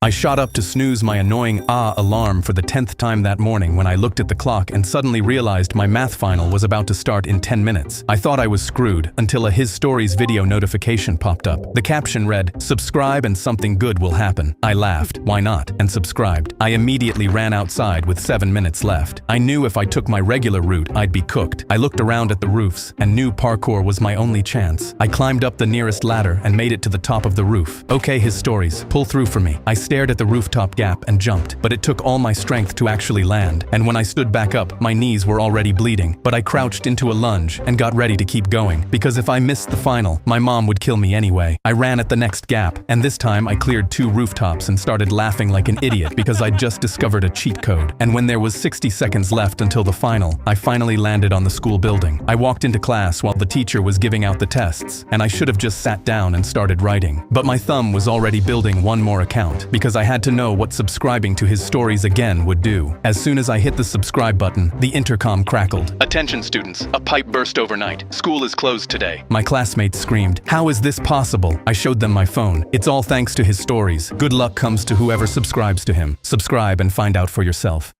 I shot up to snooze my annoying alarm for the 10th time that morning when I looked at the clock and suddenly realized my math final was about to start in 10 minutes. I thought I was screwed until a His Stories video notification popped up. The caption read, "Subscribe and something good will happen." I laughed, why not, and subscribed. I immediately ran outside with 7 minutes left. I knew if I took my regular route, I'd be cooked. I looked around at the roofs and knew parkour was my only chance. I climbed up the nearest ladder and made it to the top of the roof. Okay, His Stories, pull through for me. I stared at the rooftop gap and jumped, but it took all my strength to actually land, and when I stood back up, my knees were already bleeding. But I crouched into a lunge and got ready to keep going, because if I missed the final, my mom would kill me anyway. I ran at the next gap, and this time I cleared 2 rooftops and started laughing like an idiot because I'd just discovered a cheat code. And when there was 60 seconds left until the final, I finally landed on the school building. I walked into class while the teacher was giving out the tests, and I should have just sat down and started writing. But my thumb was already building one more account, because I had to know what subscribing to His Stories again would do. As soon as I hit the subscribe button, the intercom crackled. "Attention students, a pipe burst overnight. School is closed today." My classmates screamed, "How is this possible?" I showed them my phone. "It's all thanks to His Stories. Good luck comes to whoever subscribes to him. Subscribe and find out for yourself."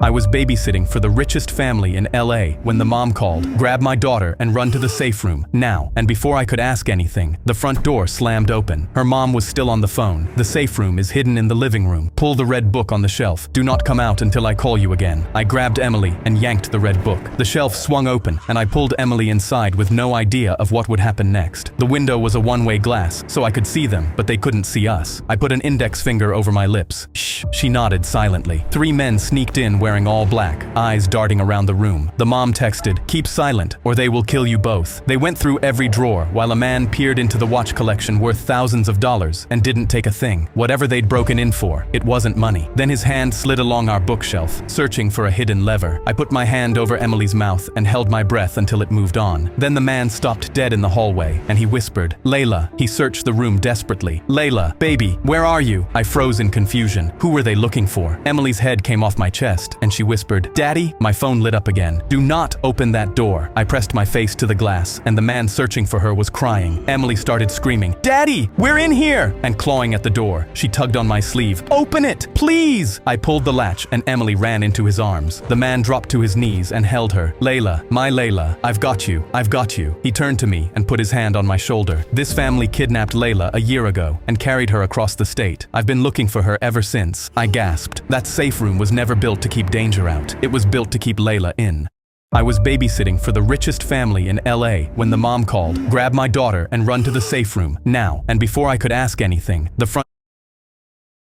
I was babysitting for the richest family in LA when the mom called, "Grab my daughter and run to the safe room, now." And before I could ask anything, the front door slammed open. Her mom was still on the phone. "The safe room is hidden in the living room. Pull the red book on the shelf. Do not come out until I call you again." I grabbed Emily and yanked the red book. The shelf swung open and I pulled Emily inside with no idea of what would happen next. The window was a one-way glass, so I could see them, but they couldn't see us. I put an index finger over my lips. "Shh," she nodded silently. 3 men sneaked in wearing all black, eyes darting around the room. The mom texted, "Keep silent or they will kill you both." They went through every drawer while a man peered into the watch collection worth thousands of dollars and didn't take a thing. Whatever they'd broken in for, it wasn't money. Then his hand slid along our bookshelf, searching for a hidden lever. I put my hand over Emily's mouth and held my breath until it moved on. Then the man stopped dead in the hallway and he whispered, "Layla." He searched the room desperately. "Layla, baby, where are you?" I froze in confusion. Who were they looking for? Emily's head came off my chest and she whispered, "Daddy?" My phone lit up again. "Do not open that door." I pressed my face to the glass, and the man searching for her was crying. Emily started screaming, "Daddy, we're in here!" and clawing at the door. She tugged on my sleeve. "Open it, please!" I pulled the latch, and Emily ran into his arms. The man dropped to his knees and held her. "Layla, my Layla, I've got you, I've got you." He turned to me and put his hand on my shoulder. "This family kidnapped Layla a year ago and carried her across the state. I've been looking for her ever since." I gasped. That safe room was never built to keep danger out. It was built to keep Layla in. I was babysitting for the richest family in LA when the mom called, "Grab my daughter and run to the safe room, now." And before I could ask anything,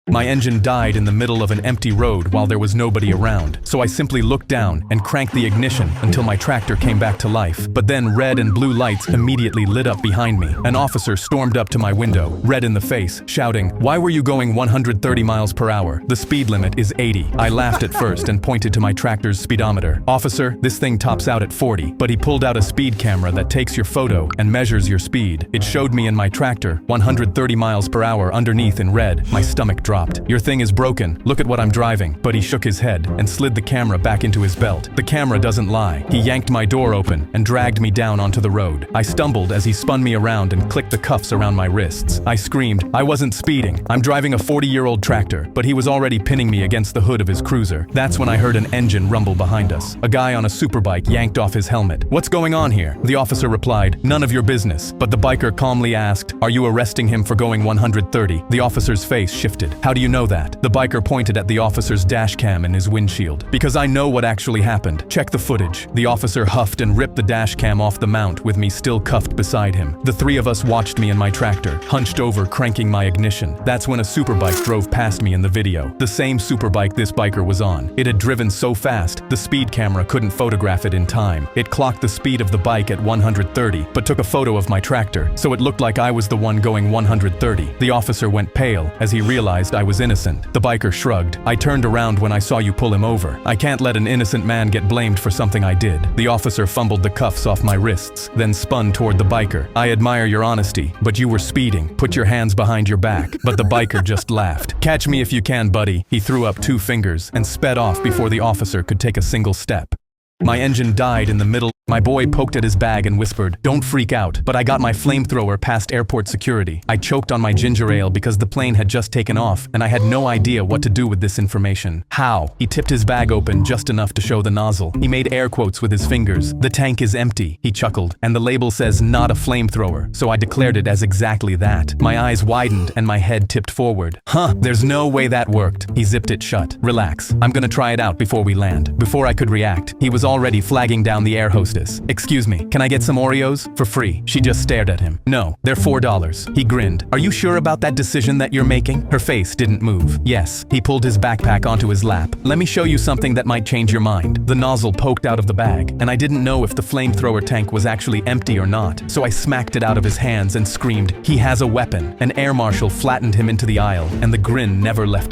my engine died in the middle of an empty road while there was nobody around, so I simply looked down and cranked the ignition until my tractor came back to life. But then red and blue lights immediately lit up behind me. An officer stormed up to my window, red in the face, shouting, "Why were you going 130 miles per hour? The speed limit is 80. I laughed at first and pointed to my tractor's speedometer. "Officer, this thing tops out at 40. But he pulled out a speed camera that takes your photo and measures your speed. It showed me in my tractor 130 miles per hour underneath in red. My stomach dropped. "Your thing is broken. Look at what I'm driving." But he shook his head and slid the camera back into his belt. The camera doesn't lie. He yanked my door open and dragged me down onto the road. I stumbled as he spun me around and clicked the cuffs around my wrists. I screamed, "I wasn't speeding. I'm driving a 40-year-old tractor." But he was already pinning me against the hood of his cruiser. That's when I heard an engine rumble behind us. A guy on a superbike yanked off his helmet. "What's going on here?" The officer replied, "None of your business." But the biker calmly asked, "Are you arresting him for going 130? The officer's face shifted. "How do you know that?" The biker pointed at the officer's dash cam in his windshield. "Because I know what actually happened. Check the footage." The officer huffed and ripped the dash cam off the mount with me still cuffed beside him. The 3 of us watched me in my tractor, hunched over cranking my ignition. That's when a superbike drove past me in the video. The same superbike this biker was on. It had driven so fast, the speed camera couldn't photograph it in time. It clocked the speed of the bike at 130, but took a photo of my tractor, so it looked like I was the one going 130. The officer went pale as he realized I was innocent. The biker shrugged. "I turned around when I saw you pull him over. I can't let an innocent man get blamed for something I did." The officer fumbled the cuffs off my wrists, then spun toward the biker. "I admire your honesty, but you were speeding. Put your hands behind your back." But the biker just laughed. "Catch me if you can, buddy." He threw up 2 fingers and sped off before the officer could take a single step. My engine died in the middle. My boy poked at his bag and whispered, "Don't freak out," but I got my flamethrower past airport security. I choked on my ginger ale because the plane had just taken off, and I had no idea what to do with this information. How? He tipped his bag open just enough to show the nozzle. He made air quotes with his fingers. "The tank is empty," he chuckled, "and the label says not a flamethrower," so I declared it as exactly that. My eyes widened and my head tipped forward. "Huh, there's no way that worked." He zipped it shut. "Relax, I'm gonna try it out before we land." Before I could react, he was already flagging down the air hostess. "Excuse me, can I get some Oreos? For free." She just stared at him. "No, they're $4. He grinned. "Are you sure about that decision that you're making?" Her face didn't move. "Yes." He pulled his backpack onto his lap. "Let me show you something that might change your mind." The nozzle poked out of the bag, and I didn't know if the flamethrower tank was actually empty or not, so I smacked it out of his hands and screamed, "He has a weapon!" An air marshal flattened him into the aisle, and the grin never left his